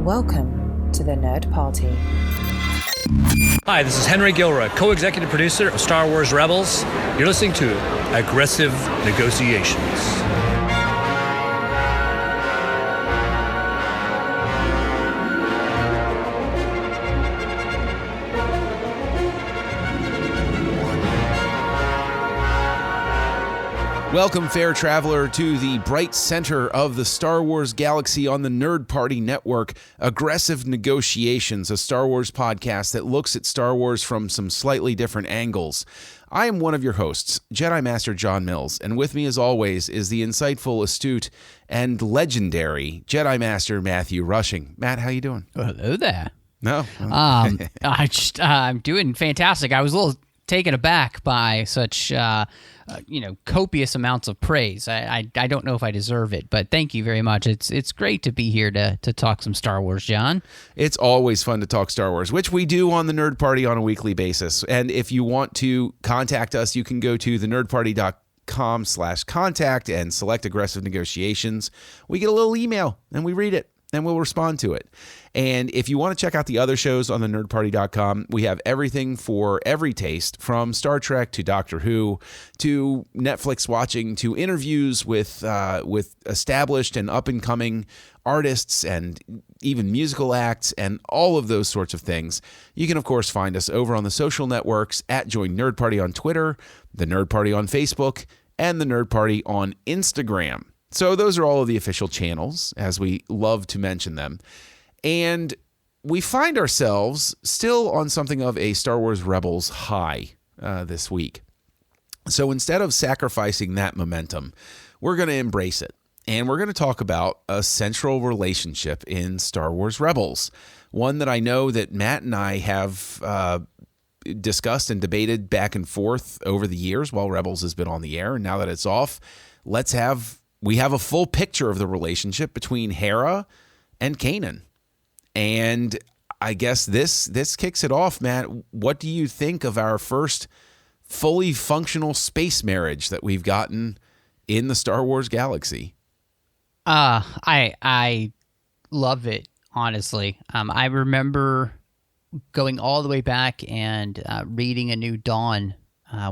Welcome to the Nerd Party. Hi, this is Henry Gilroy, co-executive producer of Star Wars Rebels. You're listening to Aggressive Negotiations. Welcome, fair traveler, to the bright center of the Star Wars galaxy on the Nerd Party Network, Aggressive Negotiations, a Star Wars podcast that looks at Star Wars from some slightly different angles. I am one of your hosts, Jedi Master John Mills, and with me as always is the insightful, astute, and legendary Jedi Master Matthew Rushing. Matt, how you doing? Hello there. No? I'm doing fantastic. I was a little taken aback by such copious amounts of praise. I don't know if I deserve it, but thank you very much. It's great to be here to talk some Star Wars, John. It's always fun to talk Star Wars, which we do on the Nerd Party on a weekly basis. And if you want to contact us, you can go to thenerdparty.com/contact and select Aggressive Negotiations. We get a little email and we read it and we'll respond to it. And if you want to check out the other shows on the nerdparty.com, we have everything for every taste, from Star Trek to Doctor Who to Netflix watching to interviews with established and up-and-coming artists and even musical acts and all of those sorts of things. You can, of course, find us over on the social networks at Join Nerd Party on Twitter, the Nerd Party on Facebook, and the Nerd Party on Instagram. So those are all of the official channels, as we love to mention them. And we find ourselves still on something of a Star Wars Rebels high this week. So instead of sacrificing that momentum, we're going to embrace it. And we're going to talk about a central relationship in Star Wars Rebels, one that I know that Matt and I have discussed and debated back and forth over the years while Rebels has been on the air. And now that it's off, we have a full picture of the relationship between Hera and Kanan. And I guess this kicks it off, Matt. What do you think of our first fully functional space marriage that we've gotten in the Star Wars galaxy? I love it, honestly. I remember going all the way back and reading A New Dawn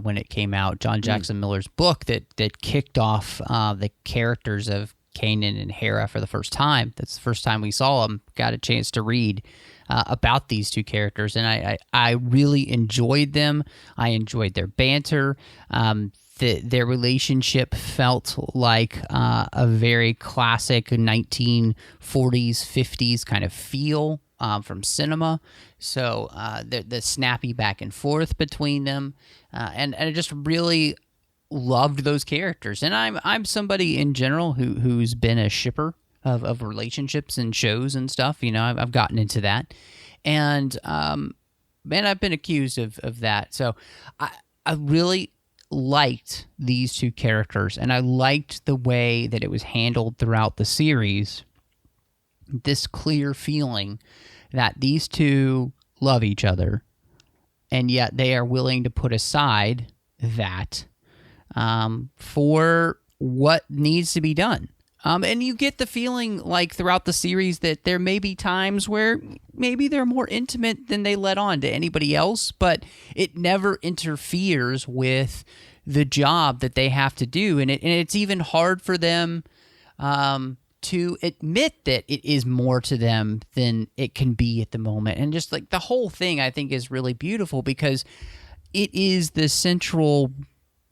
when it came out, John Jackson Miller's book that kicked off the characters of Kanan and Hera for the first time. That's the first time we saw them. Got a chance to read about these two characters, and I really enjoyed them. I enjoyed their banter. Their relationship felt like a very classic 1940s, 50s kind of feel from cinema. So the snappy back and forth between them, and I just really loved those characters. And I'm somebody in general who's been a shipper of relationships and shows and stuff. You know, I've gotten into that, and I've been accused of that. So I really liked these two characters, and I liked the way that it was handled throughout the series. This clear feeling that these two love each other, and yet they are willing to put aside that for what needs to be done. And you get the feeling like throughout the series that there may be times where maybe they're more intimate than they let on to anybody else, but it never interferes with the job that they have to do. And it's even hard for them to admit that it is more to them than it can be at the moment. And just like the whole thing, I think, is really beautiful because it is the central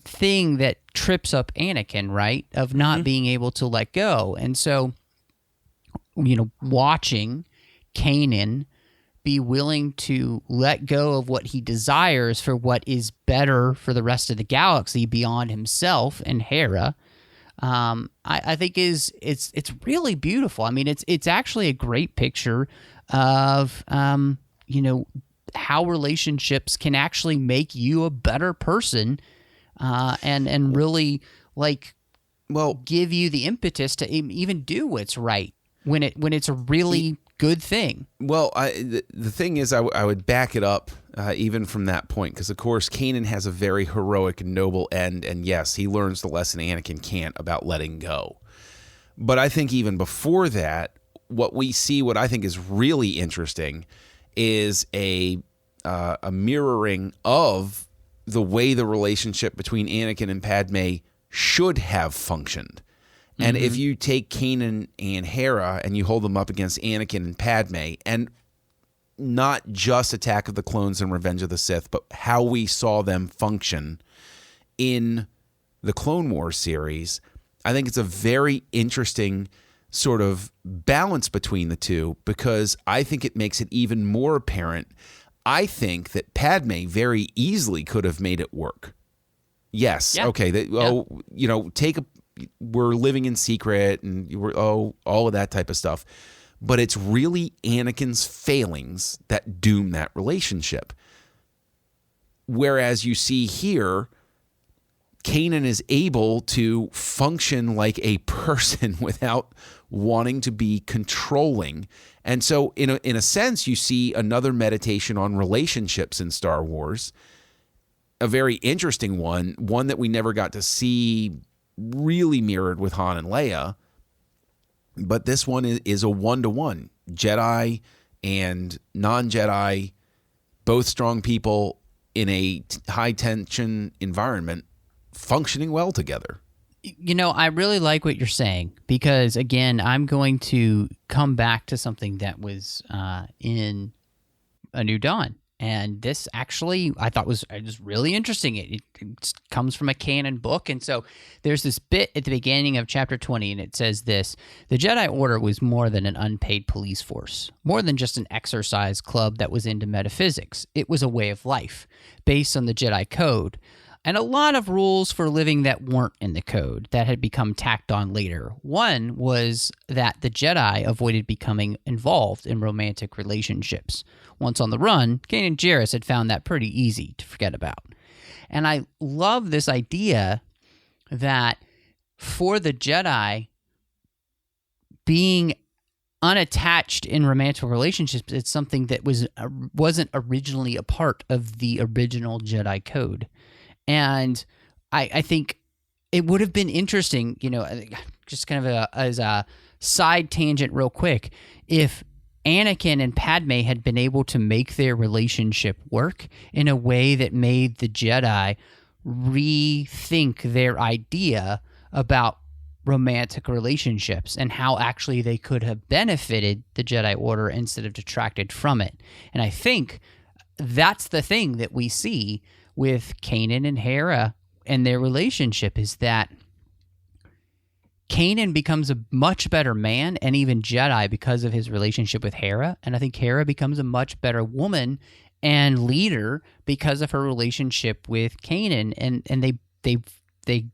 thing that trips up Anakin, right? Of not being able to let go. And so, watching Kanan be willing to let go of what he desires for what is better for the rest of the galaxy beyond himself and Hera, I think it's really beautiful. I mean, it's actually a great picture of how relationships can actually make you a better person, and really give you the impetus to even do what's right when it's a really good thing. Well, the thing is, I would back it up even from that point, because of course Kanan has a very heroic and noble end, and yes, he learns the lesson Anakin can't about letting go. But I think even before that, what we see, what I think is really interesting, is a mirroring of the way the relationship between Anakin and Padme should have functioned. And if you take Kanan and Hera and you hold them up against Anakin and Padme, and not just Attack of the Clones and Revenge of the Sith, but how we saw them function in the Clone Wars series, I think it's a very interesting sort of balance between the two, because I think it makes it even more apparent. I think that Padme very easily could have made it work. Yes. Yeah. Okay. We're living in secret and all of that type of stuff. But it's really Anakin's failings that doom that relationship. Whereas you see here, Kanan is able to function like a person without wanting to be controlling. And so in a sense, you see another meditation on relationships in Star Wars, a very interesting one that we never got to see really mirrored with Han and Leia. But this one is a one-to-one. Jedi and non-Jedi, both strong people in a high-tension environment, functioning well together. I really like what you're saying, because, again, I'm going to come back to something that was in A New Dawn. And this actually, I thought was really interesting. It comes from a canon book. And so there's this bit at the beginning of chapter 20, and it says this: the Jedi Order was more than an unpaid police force, more than just an exercise club that was into metaphysics. It was a way of life based on the Jedi Code, and a lot of rules for living that weren't in the code that had become tacked on later. One was that the Jedi avoided becoming involved in romantic relationships. Once on the run, Kanan Jarrus had found that pretty easy to forget about. And I love this idea that for the Jedi, being unattached in romantic relationships, it's something that wasn't originally a part of the original Jedi Code. And I think it would have been interesting, just kind of as a side tangent real quick, if Anakin and Padme had been able to make their relationship work in a way that made the Jedi rethink their idea about romantic relationships and how actually they could have benefited the Jedi Order instead of detracted from it. And I think that's the thing that we see with Kanan and Hera and their relationship, is that Kanan becomes a much better man and even Jedi because of his relationship with Hera. And I think Hera becomes a much better woman and leader because of her relationship with Kanan. And they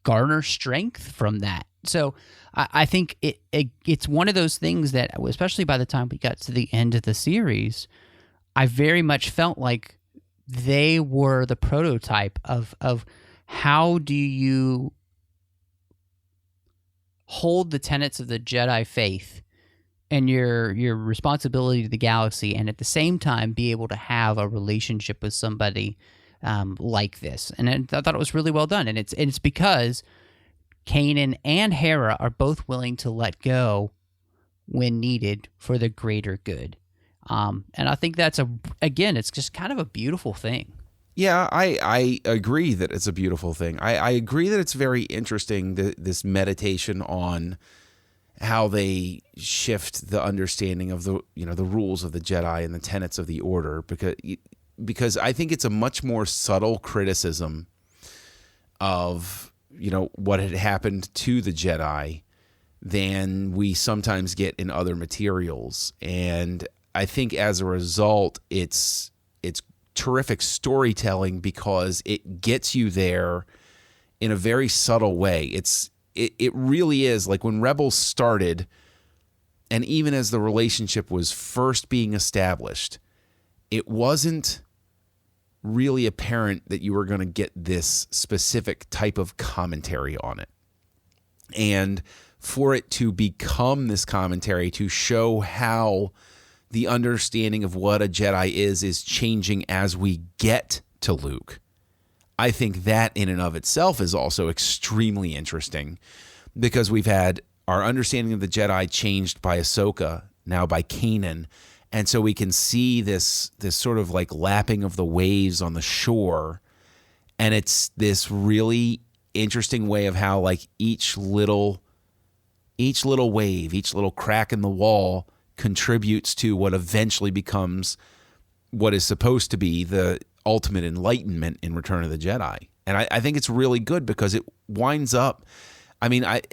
garner strength from that. So I think it's one of those things that, especially by the time we got to the end of the series, I very much felt like they were the prototype of how do you hold the tenets of the Jedi faith and your responsibility to the galaxy, and at the same time be able to have a relationship with somebody like this. And I thought it was really well done. And it's because Kanan and Hera are both willing to let go when needed for the greater good. And I think that's it's just kind of a beautiful thing. Yeah, I agree that it's a beautiful thing. I agree that it's very interesting, this meditation on how they shift the understanding of the rules of the Jedi and the tenets of the Order, because I think it's a much more subtle criticism of what had happened to the Jedi than we sometimes get in other materials. And I think as a result, it's terrific storytelling because it gets you there in a very subtle way. It really is like when Rebels started, and even as the relationship was first being established, it wasn't really apparent that you were going to get this specific type of commentary on it. And for it to become this commentary, to show how the understanding of what a Jedi is changing as we get to Luke, I think that in and of itself is also extremely interesting, because we've had our understanding of the Jedi changed by Ahsoka, now by Kanan. And so we can see this sort of like lapping of the waves on the shore. And it's this really interesting way of how like each little wave, each little crack in the wall contributes to what eventually becomes what is supposed to be the ultimate enlightenment in Return of the Jedi. And I think it's really good because it winds up,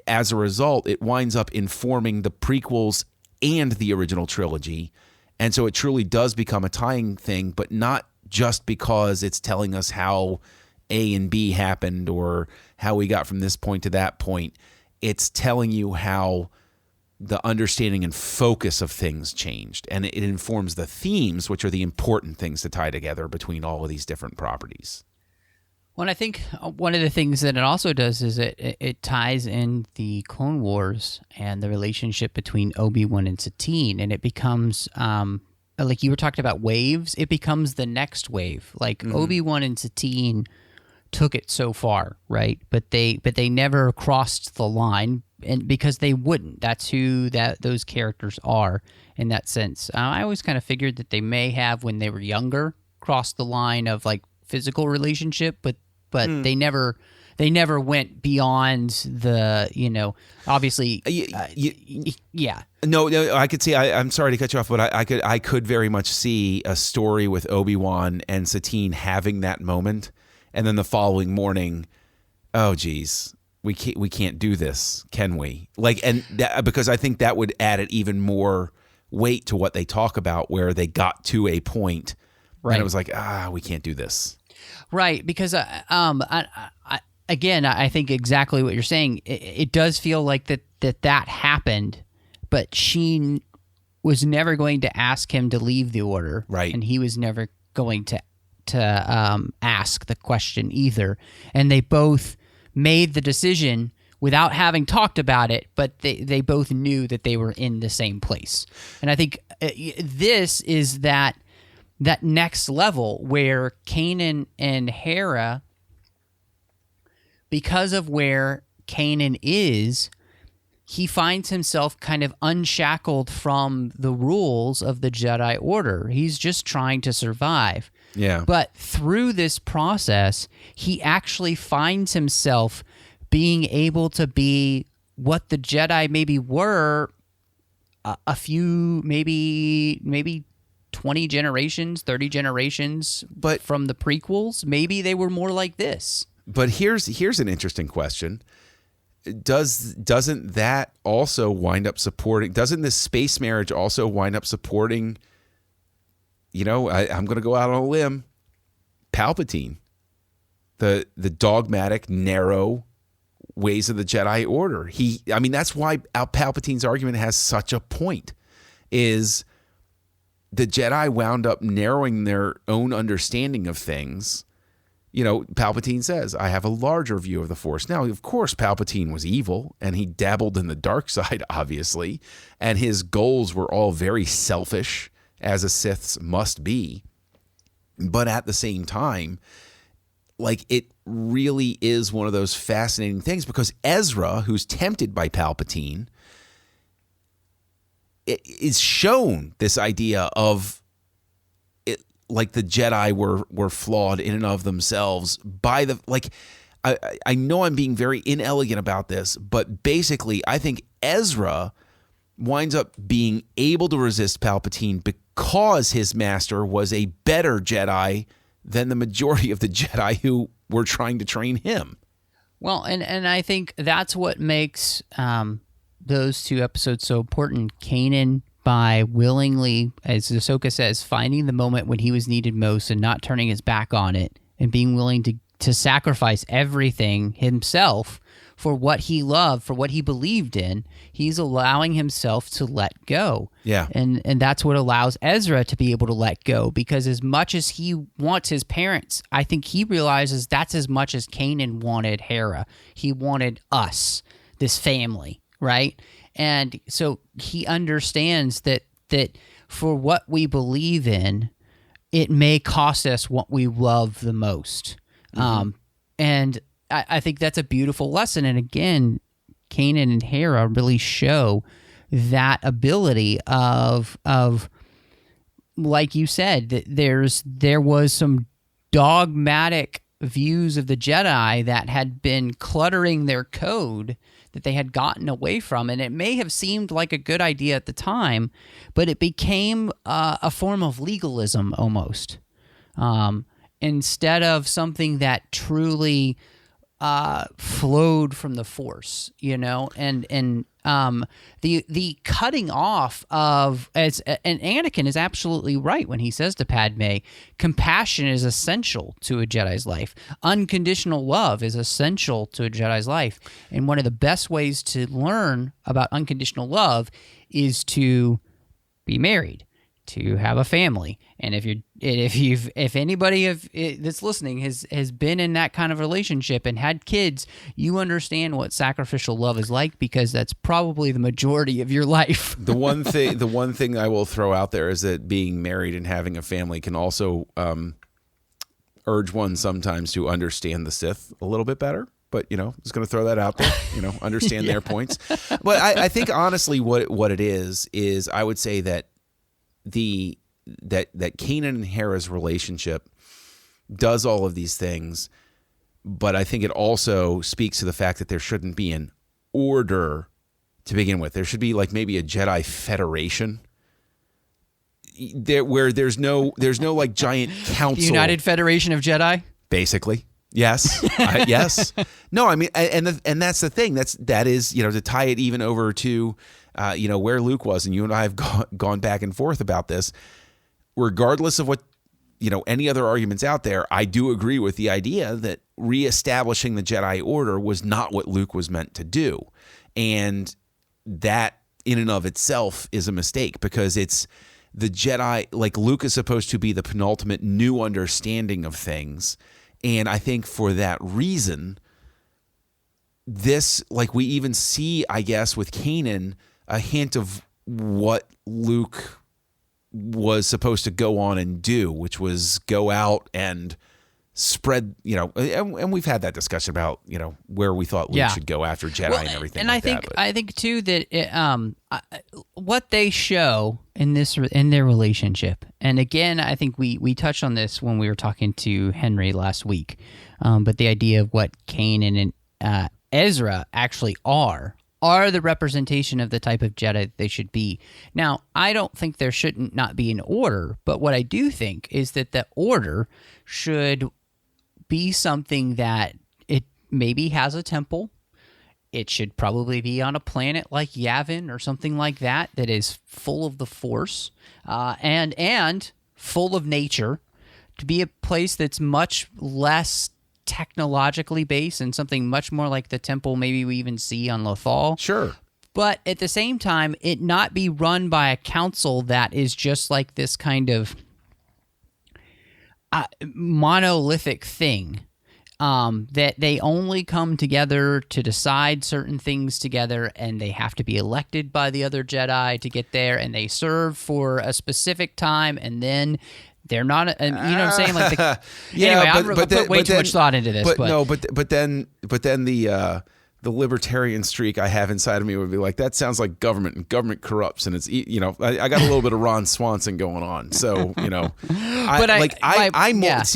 as a result, it winds up informing the prequels and the original trilogy. And so it truly does become a tying thing, but not just because it's telling us how A and B happened or how we got from this point to that point. It's telling you how the understanding and focus of things changed. And it informs the themes, which are the important things to tie together between all of these different properties. Well, I think one of the things that it also does is it ties in the Clone Wars and the relationship between Obi-Wan and Satine, and it becomes, like you were talking about waves, it becomes the next wave. Like Obi-Wan and Satine took it so far, right? But they never crossed the line, and because they wouldn't. That's who those characters are in that sense. I always kind of figured that they may have, when they were younger, crossed the line of like physical relationship, but they never went beyond the, obviously, yeah. No, I could see. I'm sorry to cut you off, but I could very much see a story with Obi-Wan and Satine having that moment, and then the following morning, oh geez, we can't do this, can we? Because I think that would add it even more weight to what they talk about, where they got to a point, right, and it was like, we can't do this. Right, because again, I think exactly what you're saying. It does feel like that happened, but she was never going to ask him to leave the order, right? And he was never going to ask the question either. And they both made the decision without having talked about it, but they both knew that they were in the same place. And I think this is that next level where Kanan and Hera, because of where Kanan is, he finds himself kind of unshackled from the rules of the Jedi Order. He's just trying to survive. Yeah. But through this process, he actually finds himself being able to be what the Jedi maybe were a few, maybe 20 generations, 30 generations but from the prequels. Maybe they were more like this. But here's an interesting question. Doesn't that also wind up supporting, doesn't this space marriage also wind up supporting, I'm going to go out on a limb, Palpatine, the dogmatic, narrow ways of the Jedi Order. That's why Palpatine's argument has such a point, is the Jedi wound up narrowing their own understanding of things. Palpatine says, I have a larger view of the Force. Now, of course, Palpatine was evil, and he dabbled in the dark side, obviously, and his goals were all very selfish, as a Sith's must be. But at the same time, it really is one of those fascinating things, because Ezra, who's tempted by Palpatine, is shown this idea of it, like the Jedi were flawed in and of themselves by the, I know I'm being very inelegant about this, but basically I think Ezra winds up being able to resist Palpatine because his master was a better Jedi than the majority of the Jedi who were trying to train him. Well, and I think that's what makes those two episodes so important. Kanan, by willingly, as Ahsoka says, finding the moment when he was needed most and not turning his back on it, and being willing to sacrifice everything himself for what he loved, for what he believed in. He's allowing himself to let go. Yeah. And that's what allows Ezra to be able to let go, because as much as he wants his parents, I think he realizes that's as much as Kanan wanted Hera. He wanted us, this family, right? And so he understands that for what we believe in, it may cost us what we love the most. And I think that's a beautiful lesson. And again, Kanan and Hera really show that ability of like you said, that there was some dogmatic views of the Jedi that had been cluttering their code that they had gotten away from, and it may have seemed like a good idea at the time, but it became a form of legalism almost, instead of something that truly flowed from the Force, and the cutting off of, and Anakin is absolutely right when he says to Padme, compassion is essential to a Jedi's life. Unconditional love is essential to a Jedi's life. And one of the best ways to learn about unconditional love is to be married, to have a family. And if anybody that's listening has been in that kind of relationship and had kids, you understand what sacrificial love is like, because that's probably the majority of your life. The one thing I will throw out there is that being married and having a family can also urge one sometimes to understand the Sith a little bit better. But, just going to throw that out there, understand their points. But I think honestly what it is I would say that that Kanan and Hera's relationship does all of these things, but I think it also speaks to the fact that there shouldn't be an order to begin with. There should be like maybe a Jedi Federation there where there's no like giant council. The United Federation of Jedi? Basically. Yes. Yes. No, I mean, and that's the thing. That is, to tie it even over to, where Luke was, and you and I have gone back and forth about this. Regardless of what, any other arguments out there, I do agree with the idea that reestablishing the Jedi Order was not what Luke was meant to do. And that in and of itself is a mistake, because it's the Jedi, like Luke is supposed to be the penultimate new understanding of things. And I think for that reason, this, like we even see, I guess, with Kanan, a hint of what Luke was supposed to go on and do, which was go out and spread, and we've had that discussion about, where we thought Luke should go after Jedi and everything. And I think too that what they show in their relationship, and again, I think we touched on this when we were talking to Henry last week, but the idea of what Kanan and Ezra actually are the representation of the type of Jedi they should be. Now, I don't think there shouldn't not be an order, but what I do think is that the order should be something that it maybe has a temple. It should probably be on a planet like Yavin or something like that is full of the Force and full of nature, to be a place that's much less technologically based and something much more like the temple maybe we even see on Lothal. Sure. But at the same time, it not be run by a council that is just like this kind of monolithic thing, that they only come together to decide certain things together, and they have to be elected by the other Jedi to get there, and they serve for a specific time, and then they're not, you know what I'm saying? Like, anyway, I'm put way too much thought into this. But then the libertarian streak I have inside of me would be like, that sounds like government, and government corrupts, and it's, I got a little bit of Ron Swanson going on. So, see,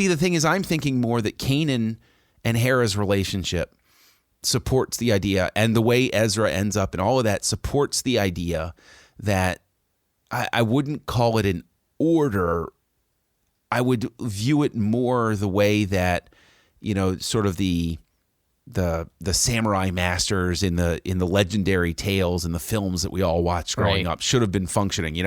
the thing is, I'm thinking more that Kanan and Hera's relationship supports the idea, and the way Ezra ends up and all of that supports the idea that I wouldn't call it an order. I would view it more the way that, sort of the samurai masters in the legendary tales and the films that we all watched growing up should have been functioning.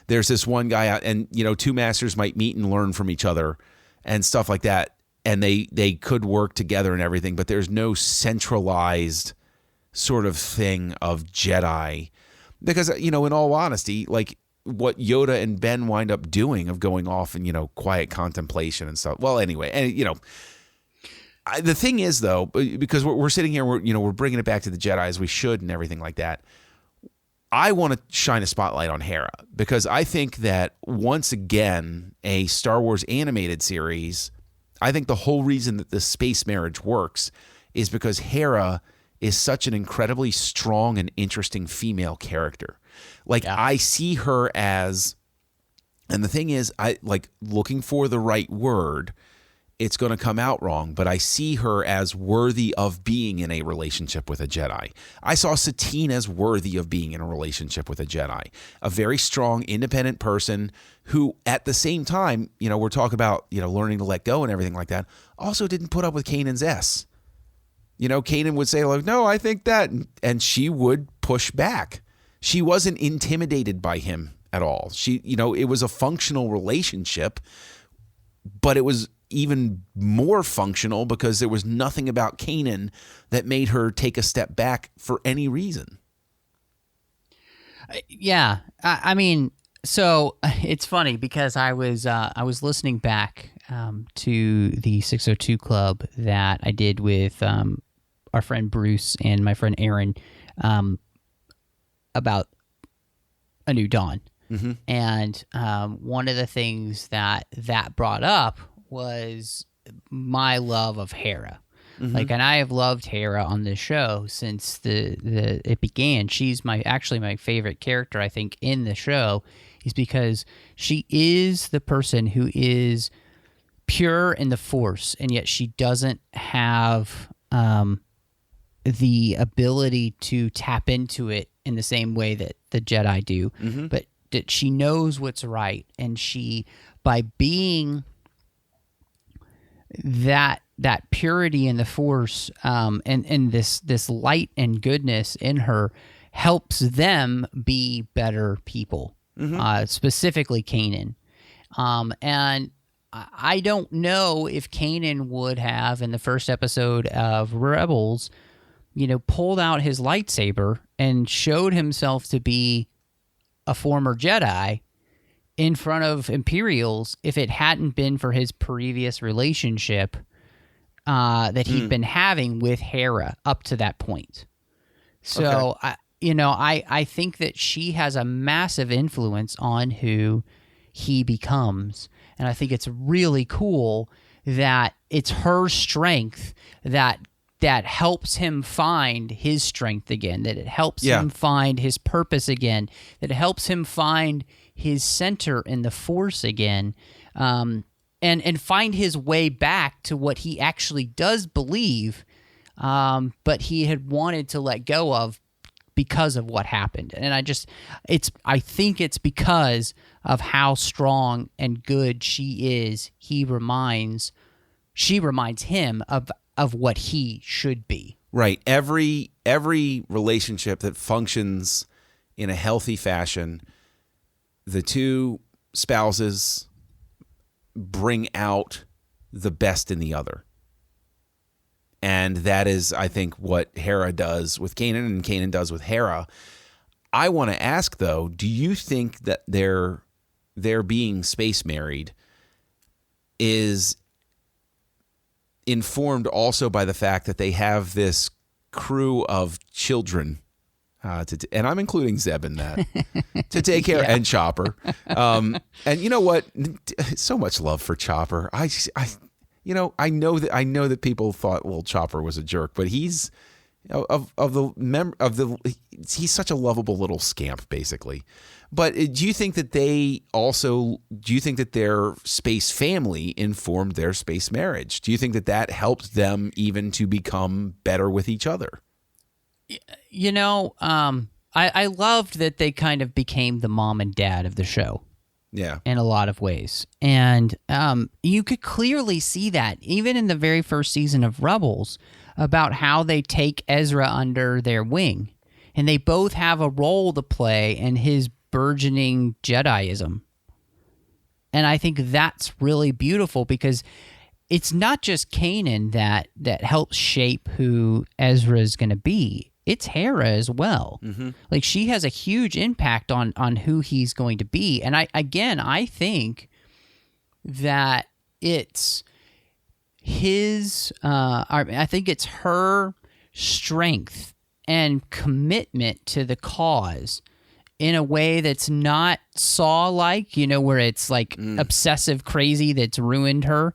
There's this one guy out, and two masters might meet and learn from each other and stuff like that, and they could work together and everything, but there's no centralized sort of thing of Jedi, because in all honesty, like what Yoda and Ben wind up doing of going off and quiet contemplation and stuff. Well, anyway, and the thing is, though, because we're sitting here, we're bringing it back to the Jedi as we should and everything like that. I want to shine a spotlight on Hera, because I think that once again, a Star Wars animated series, I think the whole reason that the space marriage works is because Hera is such an incredibly strong and interesting female character. Like, I see her as, and the thing is, I like looking for the right word, it's going to come out wrong, but I see her as worthy of being in a relationship with a Jedi. I saw Satine as worthy of being in a relationship with a Jedi, a very strong, independent person who, at the same time, we're talking about, learning to let go and everything like that, also didn't put up with Kanan's S. Kanan would say, like, no, I think that, and she would push back. She wasn't intimidated by him at all. It was a functional relationship, but it was even more functional because there was nothing about Kanan that made her take a step back for any reason. Yeah. I mean, so it's funny because I was listening back to the 602 Club that I did with our friend Bruce and my friend Aaron about A New Dawn. Mm-hmm. And one of the things that brought up was my love of Hera. Mm-hmm. Like, and I have loved Hera on this show since it began. She's actually my favorite character, I think, in the show, is because she is the person who is pure in the Force, and yet she doesn't have the ability to tap into it in the same way that the Jedi do. Mm-hmm. But that she knows what's right, and she, by being that purity in the Force, and this light and goodness in her, helps them be better people. Mm-hmm. Specifically Kanan. And I don't know if Kanan would have, in the first episode of Rebels, pulled out his lightsaber and showed himself to be a former Jedi in front of Imperials if it hadn't been for his previous relationship that he'd been having with Hera up to that point. So, okay. I think that she has a massive influence on who he becomes. And I think it's really cool that it's her strength that helps him find his strength again, that it helps him find his purpose again, that it helps him find his center in the Force again, and find his way back to what he actually does believe, but he had wanted to let go of because of what happened. And I think it's because of how strong and good she is. She reminds him of what he should be. Right. Every relationship that functions in a healthy fashion, the two spouses bring out the best in the other. And that is, I think, what Hera does with Kanan and Kanan does with Hera. I want to ask, though, do you think that their being space married is informed also by the fact that they have this crew of children, and I'm including Zeb in that, to take care, and Chopper. And you know what? So much love for Chopper. I know that people thought, well, Chopper was a jerk, but he's he's such a lovable little scamp, basically. But do you think that their space family informed their space marriage? Do you think that helped them even to become better with each other? I loved that they kind of became the mom and dad of the show. Yeah. In a lot of ways. And you could clearly see that even in the very first season of Rebels, about how they take Ezra under their wing. And they both have a role to play in his burgeoning Jediism. And I think that's really beautiful because it's not just Kanan that helps shape who Ezra is going to be. It's Hera as well. Mm-hmm. Like, she has a huge impact on who he's going to be. And I think that it's I think it's her strength and commitment to the cause in a way that's not Saw-like, where it's like obsessive crazy that's ruined her,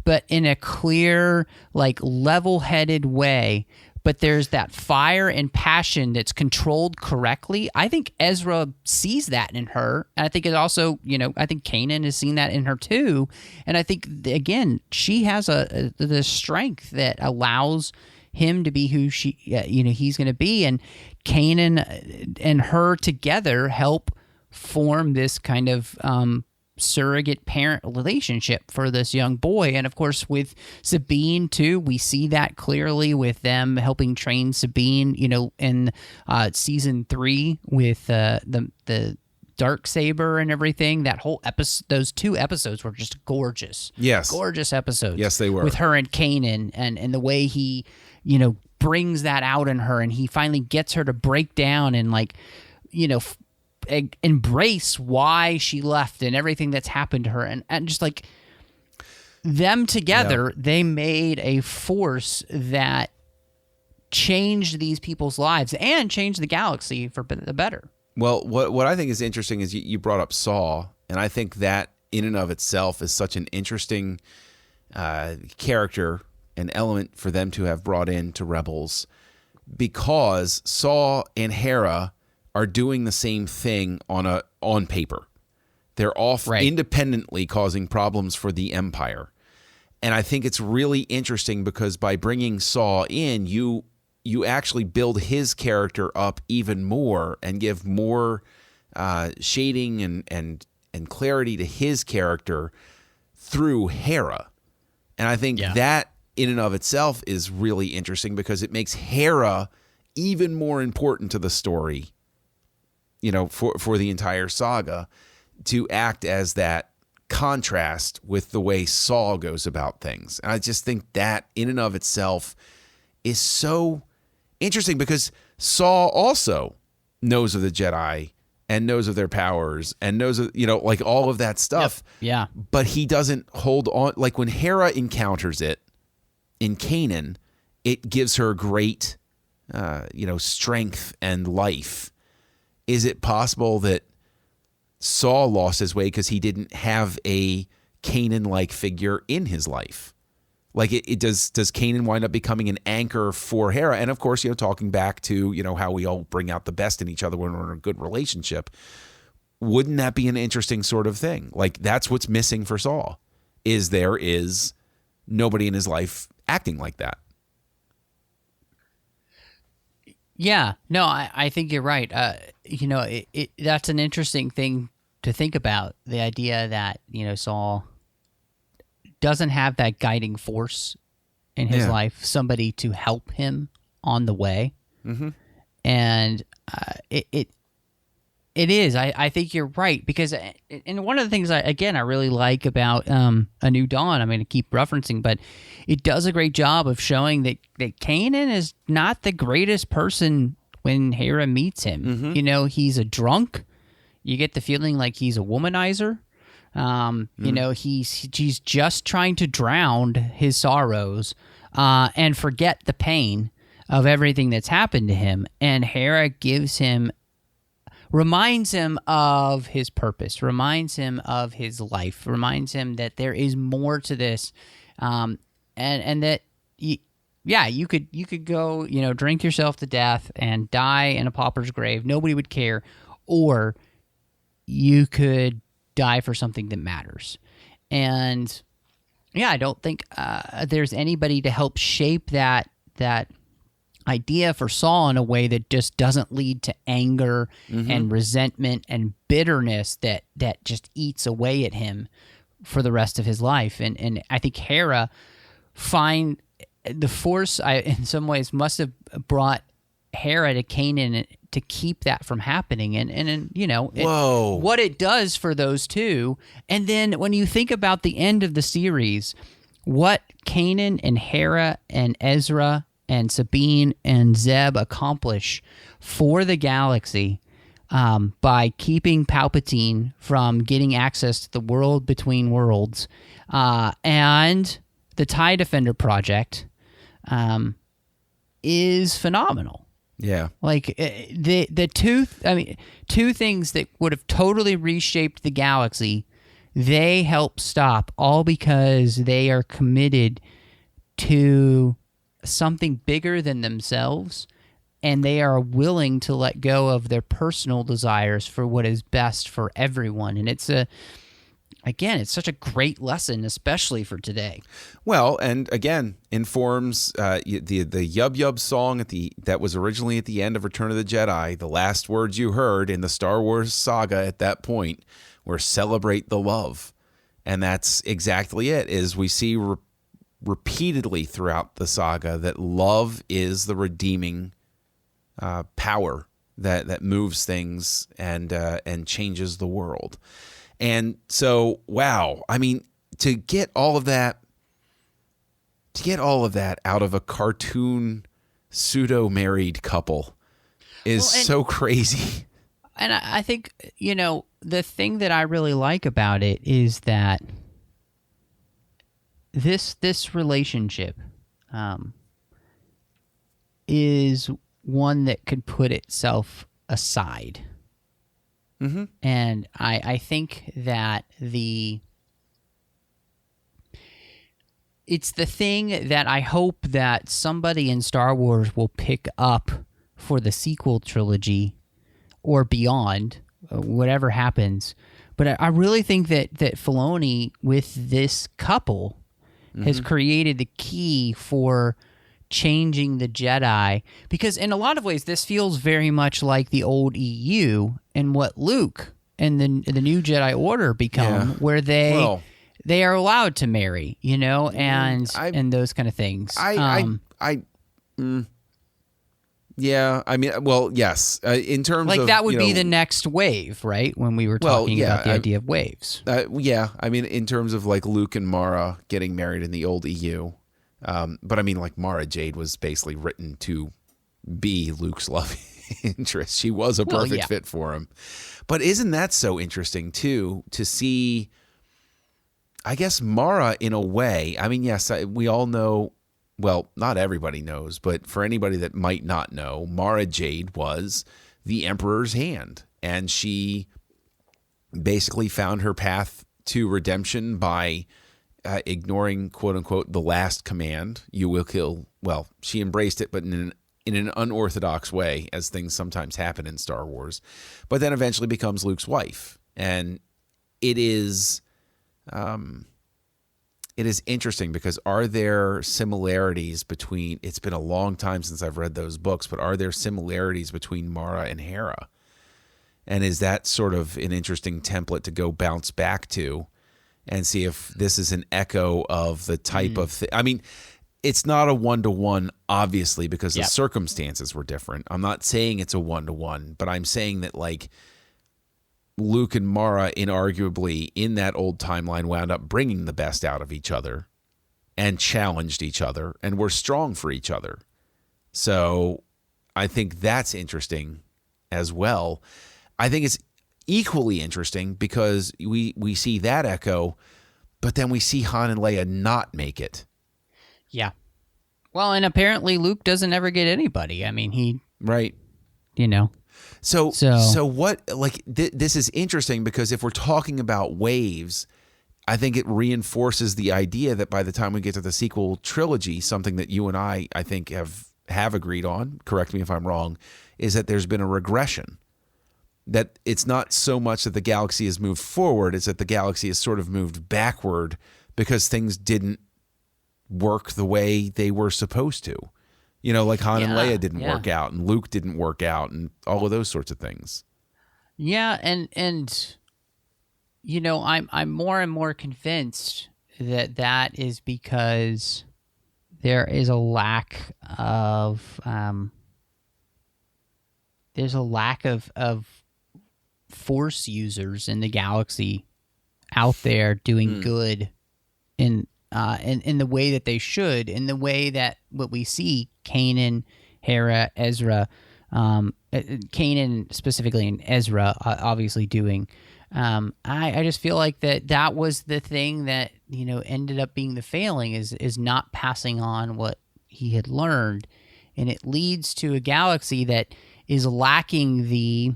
but in a clear, like, level-headed way, but there's that fire and passion that's controlled correctly. I think Ezra sees that in her. And I think it also, I think Kanan has seen that in her too. And I think, again, she has the strength that allows him to be who he's going to be. And Kanan and her together help form this kind of surrogate parent relationship for this young boy. And of course with Sabine too, we see that clearly with them helping train Sabine, in season 3 with the dark saber and everything. That whole episode, those 2 episodes were just gorgeous. Yes. Gorgeous episodes. Yes, they were. With her and Kanan and the way he, brings that out in her, and he finally gets her to break down and embrace why she left and everything that's happened to her, and just like them together, they made a force that changed these people's lives and changed the galaxy for the better. Well, what I think is interesting is you brought up Saw, and I think that in and of itself is such an interesting character and element for them to have brought into Rebels, because Saw and Hera are doing the same thing on paper. They're off independently causing problems for the Empire. And I think it's really interesting because by bringing Saw in, you actually build his character up even more and give more shading and clarity to his character through Hera. And I think that in and of itself is really interesting because it makes Hera even more important to the story, for the entire saga, to act as that contrast with the way Saw goes about things. And I just think that in and of itself is so interesting because Saw also knows of the Jedi and knows of their powers and knows of, all of that stuff. Yep. Yeah. But he doesn't hold on. Like when Hera encounters it in Kanan, it gives her great, strength and life. Is it possible that Saul lost his way because he didn't have a Kanan-like figure in his life? Like, does Kanan wind up becoming an anchor for Hera? And of course, talking back to, how we all bring out the best in each other when we're in a good relationship, wouldn't that be an interesting sort of thing? Like, that's what's missing for Saul, is there is nobody in his life acting like that. Yeah, no, I think you're right. That's an interesting thing to think about, the idea that, Saul doesn't have that guiding force in his life, somebody to help him on the way. Mm-hmm. And it is. I think you're right, because and one of the things I really like about A New Dawn, I'm going to keep referencing, but it does a great job of showing that Kanan is not the greatest person when Hera meets him. Mm-hmm. He's a drunk. You get the feeling like he's a womanizer. He's just trying to drown his sorrows and forget the pain of everything that's happened to him. And Hera reminds him of his purpose, reminds him of his life, reminds him that there is more to this, and that you could go, drink yourself to death and die in a pauper's grave. Nobody would care, or you could die for something that matters. And I don't think there's anybody to help shape that idea for Saul in a way that just doesn't lead to anger and resentment and bitterness that just eats away at him for the rest of his life. And I think Hera find the Force in some ways must have brought Hera to Kanan to keep that from happening. What it does for those two. And then when you think about the end of the series, what Kanan and Hera and Ezra and Sabine and Zeb accomplish for the galaxy by keeping Palpatine from getting access to the world between worlds, and the TIE Defender project is phenomenal. Yeah. Like the two things that would have totally reshaped the galaxy, they help stop, all because they are committed to something bigger than themselves, and they are willing to let go of their personal desires for what is best for everyone. And it's such a great lesson, especially for today. Well, and again, informs the Yub Yub song that was originally at the end of Return of the Jedi. The last words you heard in the Star Wars saga at that point were "Celebrate the love," and that's exactly it. Is we see repeatedly throughout the saga that love is the redeeming power that moves things and changes the world. And so, wow, I mean, to get all of that out of a cartoon pseudo-married couple is so crazy. And I think, the thing that I really like about it is that this relationship is one that could put itself aside. Mm-hmm. And I think that it's the thing that I hope that somebody in Star Wars will pick up for the sequel trilogy or beyond, whatever happens. But I really think that Filoni, with this couple, has created the key for changing the Jedi, because in a lot of ways this feels very much like the old EU and what Luke and the new Jedi Order become, where they are allowed to marry, and those kind of things. Yeah, I mean, well, yes. In terms like of that would be the next wave, right? When we were talking about the idea of waves. Yeah, I mean, in terms of like Luke and Mara getting married in the old EU. But I mean, like Mara Jade was basically written to be Luke's love interest. She was a perfect fit for him. But isn't that so interesting too, to see, I guess, Mara in a way? I mean, yes, we all know, well, not everybody knows, but for anybody that might not know, Mara Jade was the Emperor's hand. And she basically found her path to redemption by ignoring, quote unquote, the last command, "You will kill." Well, she embraced it, but in an unorthodox way, as things sometimes happen in Star Wars, but then eventually becomes Luke's wife. And it is interesting because are there similarities between, it's been a long time since I've read those books, but are there similarities between Mara and Hera? And is that sort of an interesting template to go bounce back to and see if this is an echo of the type of thing? I mean, it's not a one-to-one, obviously, because the circumstances were different. I'm not saying it's a one-to-one, but I'm saying that, like, Luke and Mara inarguably in that old timeline wound up bringing the best out of each other and challenged each other and were strong for each other. So I think that's interesting as well. I think it's equally interesting because we see that echo, but then we see Han and Leia not make it. Yeah. Well, and apparently Luke doesn't ever get anybody. I mean, right. So what, like, this is interesting because if we're talking about waves, I think it reinforces the idea that by the time we get to the sequel trilogy, something that you and I think have agreed on, correct me if I'm wrong, is that there's been a regression. That it's not so much that the galaxy has moved forward, it's that the galaxy has sort of moved backward because things didn't work the way they were supposed to. Like Han and Leia didn't work out, and Luke didn't work out, and all of those sorts of things. Yeah, and I'm more and more convinced that is because there is a lack of Force users in the galaxy out there doing good in the way that they should, in the way that what we see Kanan, Hera, Ezra, Kanan specifically and Ezra obviously doing. I just feel like that was the thing that ended up being the failing is not passing on what he had learned, and it leads to a galaxy that is lacking the.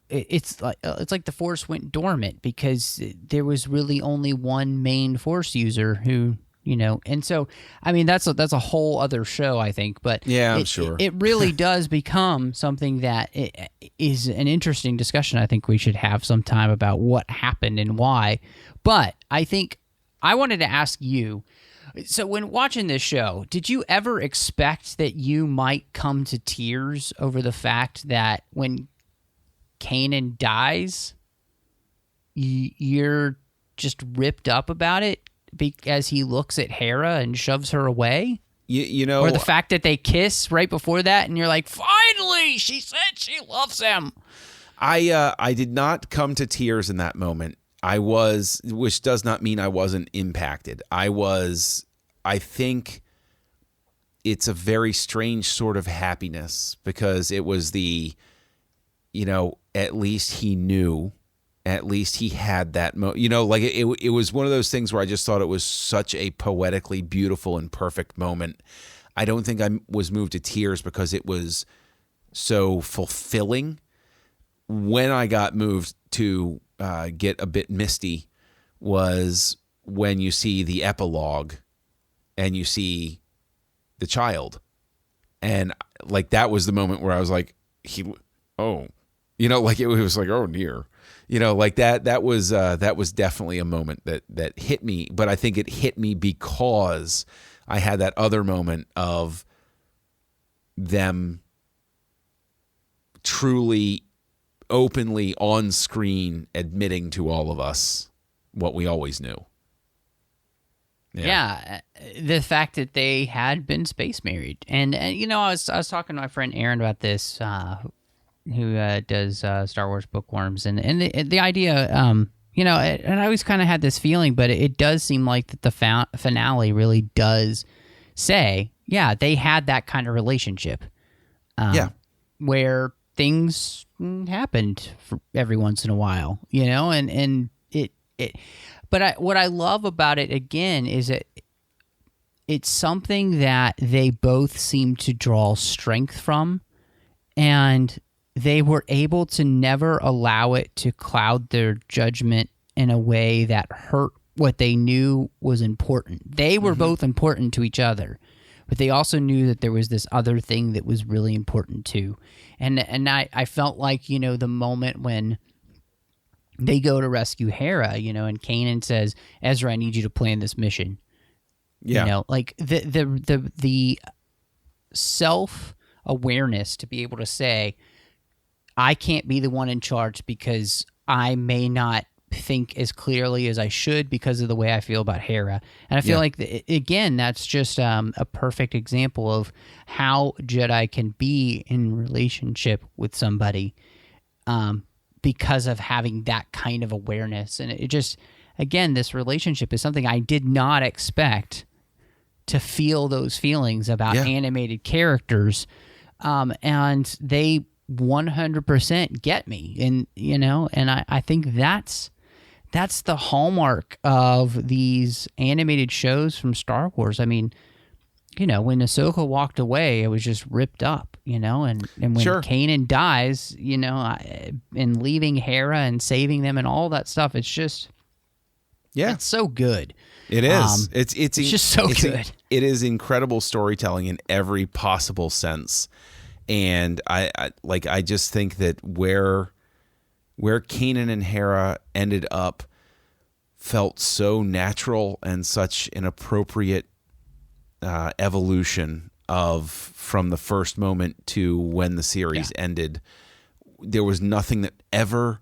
It's like the Force went dormant because there was really only one main Force user who And so, I mean, that's a whole other show, I think. But yeah, I'm sure it really does become something that is an interesting discussion. I think we should have some time about what happened and why. But I think I wanted to ask you. So when watching this show, did you ever expect that you might come to tears over the fact that when Kanan dies, you're just ripped up about it as he looks at Hera and shoves her away? You know, or the fact that they kiss right before that and you're like, finally, she said she loves him. I did not come to tears in that moment. I was, which does not mean I wasn't impacted. I think it's a very strange sort of happiness because it was at least he knew, at least he had that it was one of those things where I just thought it was such a poetically beautiful and perfect moment. I don't think I was moved to tears because it was so fulfilling. When I got moved to get a bit misty was when you see the epilogue and you see the child. And like, that was the moment where I was like, it was like, oh dear, that was definitely a moment that hit me. But I think it hit me because I had that other moment of them truly openly on screen admitting to all of us what we always knew. Yeah, the fact that they had been space married, and I was talking to my friend Aaron about this, who does Star Wars bookworms, and the idea, and I always kind of had this feeling, but it does seem like that the finale really does say, yeah, they had that kind of relationship, where things happened for every once in a while, and it. But what I love about it, again, is that it's something that they both seem to draw strength from, and they were able to never allow it to cloud their judgment in a way that hurt what they knew was important. They were both important to each other, but they also knew that there was this other thing that was really important too. And I felt like, the moment when they go to rescue Hera, and Kanan says, Ezra, I need you to plan this mission. Yeah. Like the self-awareness to be able to say, I can't be the one in charge because I may not think as clearly as I should because of the way I feel about Hera. And I feel like, again, that's just a perfect example of how Jedi can be in relationship with somebody, because of having that kind of awareness. And it just, again, this relationship is something I did not expect to feel those feelings about animated characters. And they 100% get me. And, and I think that's the hallmark of these animated shows from Star Wars. I mean, when Ahsoka walked away, it was just ripped up, and when Kanan dies, and leaving Hera and saving them and all that stuff, it's just, it's so good. It is. It's just so good. It is incredible storytelling in every possible sense. And I just think that where Kanan and Hera ended up felt so natural and such an appropriate evolution from the first moment to when the series ended. There was nothing that ever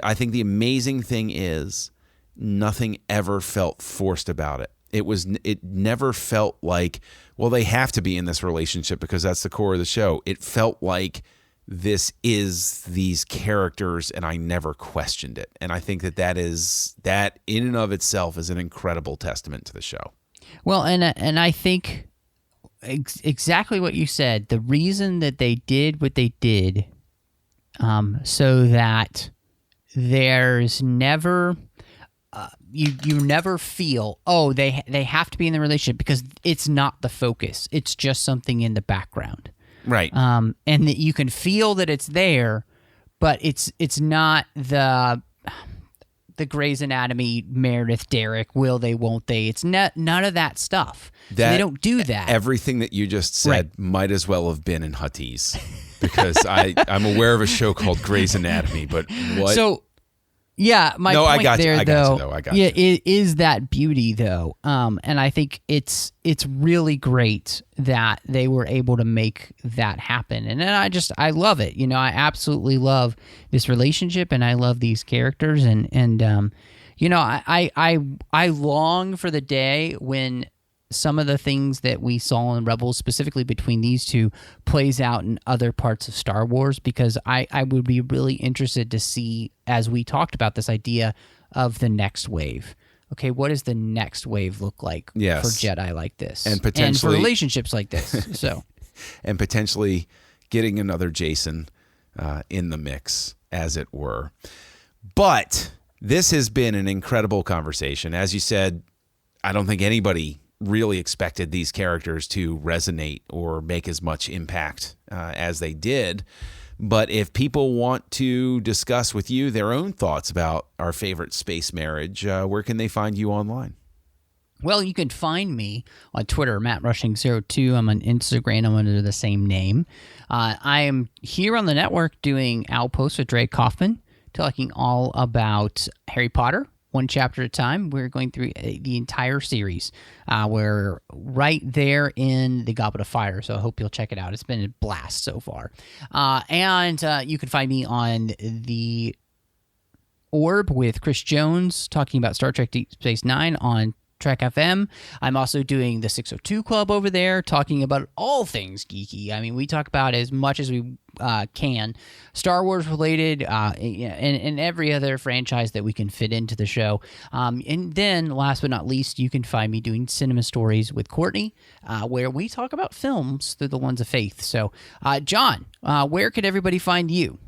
I think the amazing thing is nothing ever felt forced about it. It never felt like, well, they have to be in this relationship because that's the core of the show. It felt like this is these characters, and I never questioned it. And I think that in and of itself is an incredible testament to the show. Well, and I think exactly what you said. The reason that they did what they did, so that there's never you never feel, oh, they have to be in the relationship, because it's not the focus. It's just something in the background, right? And that you can feel that it's there, but it's not the the Grey's Anatomy, Meredith, Derek, will they, won't they? It's none of that stuff. So they don't do that. Everything that you just said might as well have been in Huttese, because I'm aware of a show called Grey's Anatomy, but what? So, yeah, my point I got there, you. though, I got you. it is that beauty, though, and I think it's really great that they were able to make that happen, and then I love it. You know, I absolutely love this relationship, and I love these characters, and you know, I long for the day when some of the things that we saw in Rebels, specifically between these two, plays out in other parts of Star Wars, because I would be really interested to see, as we talked about this idea of the next wave. Okay, what does the next wave look like for Jedi like this? And potentially for relationships like this. So and potentially getting another Jason in the mix, as it were. But this has been an incredible conversation. As you said, I don't think anybody really expected these characters to resonate or make as much impact as they did. But if people want to discuss with you their own thoughts about our favorite space marriage, where can they find you online? Well, you can find me on Twitter, MattRushing02. I'm on Instagram. I'm under the same name. I am here on the network doing Outpost with Drake Kaufman, talking all about Harry Potter, one chapter at a time. We're going through the entire series. We're right there in the Goblet of Fire, so I hope you'll check it out. It's been a blast so far. And you can find me on the Orb with Chris Jones, talking about Star Trek Deep Space Nine on Trek FM. I'm also doing the 602 Club over there, talking about all things geeky. I mean, we talk about as much as we can, Star Wars related, and every other franchise that we can fit into the show. And then, last but not least, you can find me doing Cinema Stories with Courtney, where we talk about films through the lens of faith. So, John, where could everybody find you?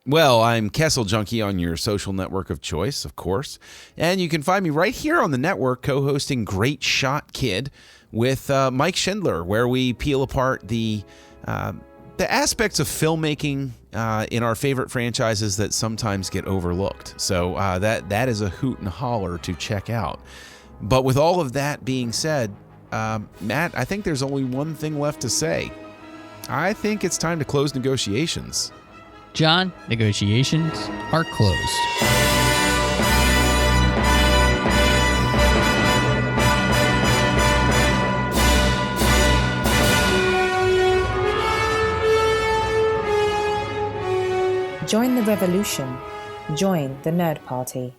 Well, I'm Kessel Junkie on your social network of choice, of course. And you can find me right here on the network co-hosting Great Shot Kid with Mike Schindler, where we peel apart the aspects of filmmaking in our favorite franchises that sometimes get overlooked. So that is a hoot and holler to check out. But with all of that being said, Matt, I think there's only one thing left to say. I think it's time to close negotiations. John, negotiations are closed. Join the revolution. Join the Nerd Party.